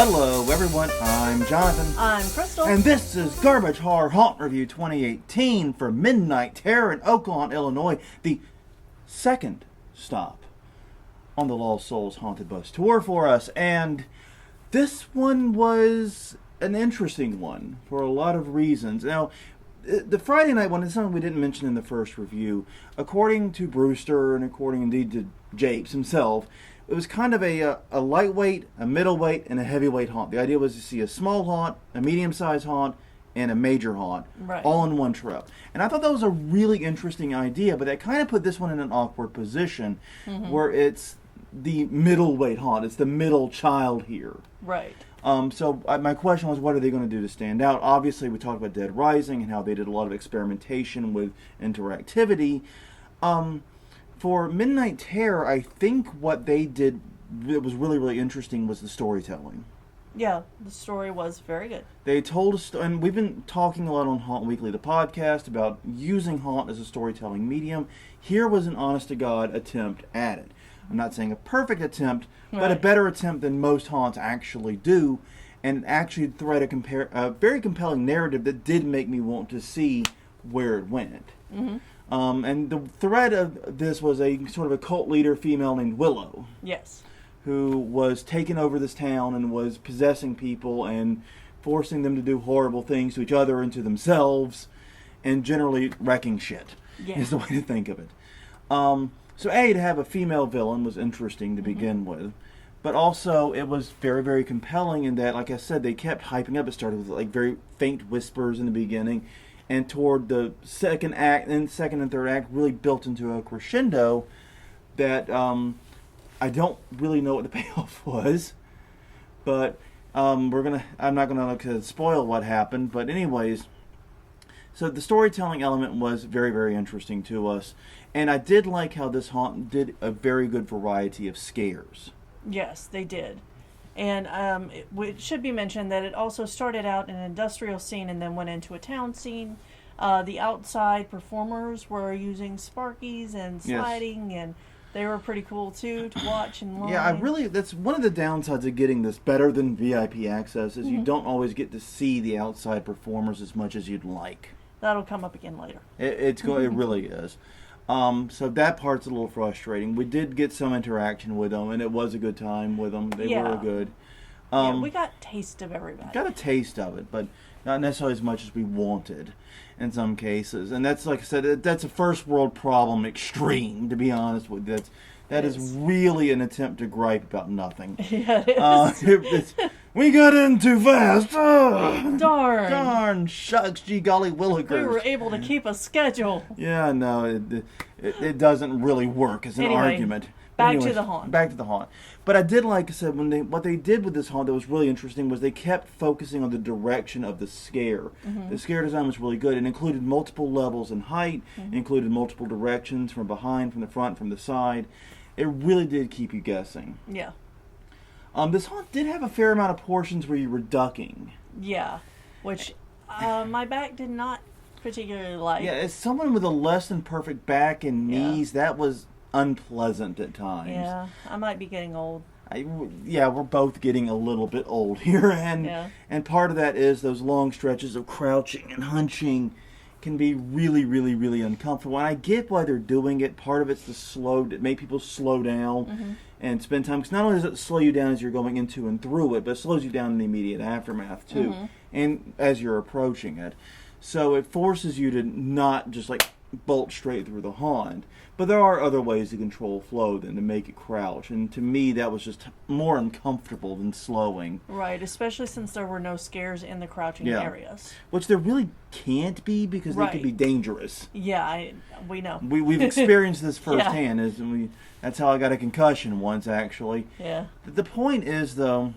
Hello everyone, I'm Jonathan. I'm Crystal. And this is Garbage Horror Haunt Review 2018 for Midnight Terror in Oakland, Illinois. The second stop on the Lost Souls Haunted Bus Tour for us. And this one was an interesting one for a lot of reasons. Now, the Friday night one is something we didn't mention in the first review. According to Brewster and according indeed to Japes himself, it was kind of a lightweight, a middleweight, and a heavyweight haunt. The idea was to see a small haunt, a medium-sized haunt, and a major haunt, all in one trip. And I thought that was a really interesting idea, but that kind of put this one in an awkward position where it's the middleweight haunt. It's the middle child here. Right. So my question was, what are they going to do to stand out? Obviously, we talked about Dead Rising and how they did a lot of experimentation with interactivity. For Midnight Terror, I think what they did that was really, really interesting was the storytelling. Yeah, the story was very good. They told us, and we've been talking a lot on Haunt Weekly, the podcast, about using haunt as a storytelling medium. Here was an honest-to-God attempt at it. I'm not saying a perfect attempt, but a better attempt than most haunts actually do, and actually thread a very compelling narrative that did make me want to see where it went. And the thread of this was a sort of a cult leader female named Willow. Yes. Who was taking over this town and was possessing people and forcing them to do horrible things to each other and to themselves, and generally wrecking shit, is the way to think of it. So to have a female villain was interesting to begin with, but also it was very, very compelling in that, like I said, they kept hyping up. It started with like very faint whispers in the beginning, and toward the second and third act really built into a crescendo that I don't really know what the payoff was, but I'm not gonna spoil what happened. But anyways, so the storytelling element was very, very interesting to us, and I did like how this haunt did a very good variety of scares. Yes, they did. And it should be mentioned that it also started out in an industrial scene and then went into a town scene. The outside performers were using sparkies and sliding, and they were pretty cool too to watch and line. Yeah, that's one of the downsides of getting this better than VIP access is you don't always get to see the outside performers as much as you'd like. That'll come up again later. It really is. So that part's a little frustrating. We did get some interaction with them, and it was a good time with them. They were good. We got a taste of everybody. Got a taste of it, but not necessarily as much as we wanted in some cases. And that's, like I said, that's a first world problem extreme, to be honest with you. That is really an attempt to gripe about nothing. Yeah, it is. We got in too fast. Oh, darn. Shucks, gee golly willikers. We were able to keep a schedule. Yeah, no, it doesn't really work as an argument. Back to the haunt. But I did, like I said, what they did with this haunt that was really interesting was they kept focusing on the direction of the scare. The scare design was really good. It included multiple levels in height. It included multiple directions, from behind, from the front, from the side. It really did keep you guessing. Yeah. This haunt did have a fair amount of portions where you were ducking. Yeah, which my back did not particularly like. Yeah, as someone with a less than perfect back and knees, that was unpleasant at times. Yeah, I might be getting old. We're both getting a little bit old here, and part of that is those long stretches of crouching and hunching can be really, really, really uncomfortable. And I get why they're doing it. Part of it's to make people slow down and spend time. Because not only does it slow you down as you're going into and through it, but it slows you down in the immediate aftermath too, and as you're approaching it. So it forces you to not just like bolt straight through the haunt. But there are other ways to control flow than to make it crouch. And to me, that was just more uncomfortable than slowing. Right, especially since there were no scares in the crouching areas. Which there really can't be because they could be dangerous. Yeah, we know. We've experienced this firsthand. That's how I got a concussion once, actually. Yeah. The point is, though,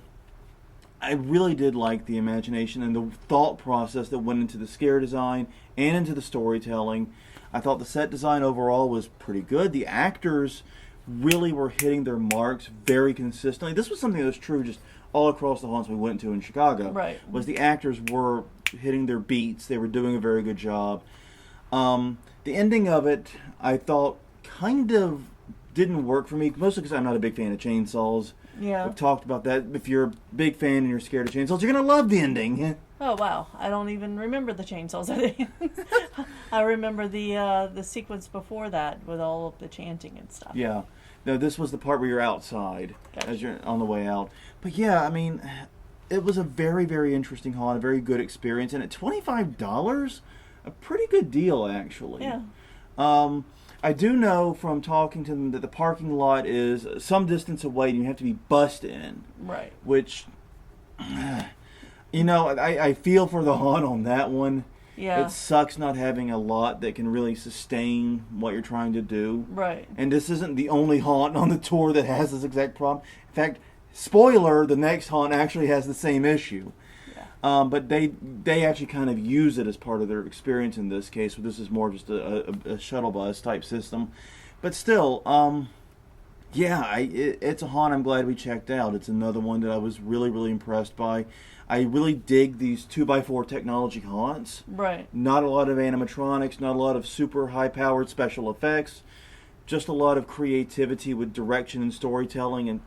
I really did like the imagination and the thought process that went into the scare design and into the storytelling. I thought the set design overall was pretty good. The actors really were hitting their marks very consistently. This was something that was true just all across the haunts we went to in Chicago. Right. Was the actors were hitting their beats. They were doing a very good job. The ending of it, I thought, kind of didn't work for me, mostly because I'm not a big fan of chainsaws. Yeah. We've talked about that. If you're a big fan and you're scared of chainsaws, you're going to love the ending. Oh wow! I don't even remember the chainsaws. I remember the sequence before that with all of the chanting and stuff. Yeah. No, this was the part where you're outside Gotcha. as you're on the way out. But yeah, I mean, it was a very, very interesting haunt, a very good experience, and at $25, a pretty good deal actually. Yeah. I do know from talking to them that the parking lot is some distance away and you have to be bussed in. Right. Which, you know, I feel for the haunt on that one. Yeah. It sucks not having a lot that can really sustain what you're trying to do. Right. And this isn't the only haunt on the tour that has this exact problem. In fact, spoiler, the next haunt actually has the same issue. But they actually kind of use it as part of their experience in this case. So this is more just a shuttle bus type system. But still, yeah, it's a haunt I'm glad we checked out. It's another one that I was really, really impressed by. I really dig these 2x4 technology haunts. Right. Not a lot of animatronics, not a lot of super high-powered special effects. Just a lot of creativity with direction and storytelling. And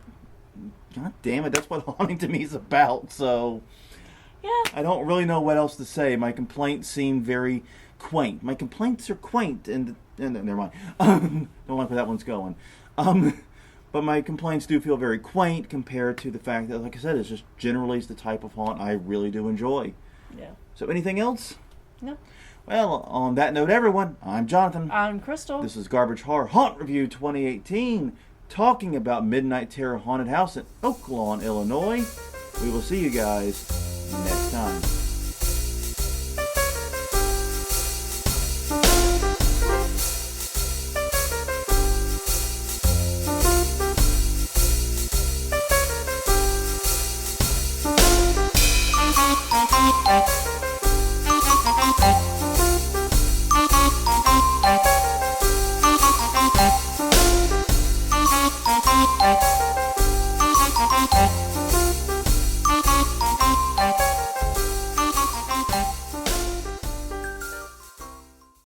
God damn it, that's what haunting to me is about. So... yeah. I don't really know what else to say. My complaints seem very quaint. My complaints are quaint, and never mind. Don't like where that one's going. But my complaints do feel very quaint compared to the fact that, like I said, it's just generally the type of haunt I really do enjoy. Yeah. So anything else? No. Well, on that note, everyone, I'm Jonathan. I'm Crystal. This is Garbage Horror Haunt Review 2018, talking about Midnight Terror Haunted House in Oak Lawn, Illinois. We will see you guys next time.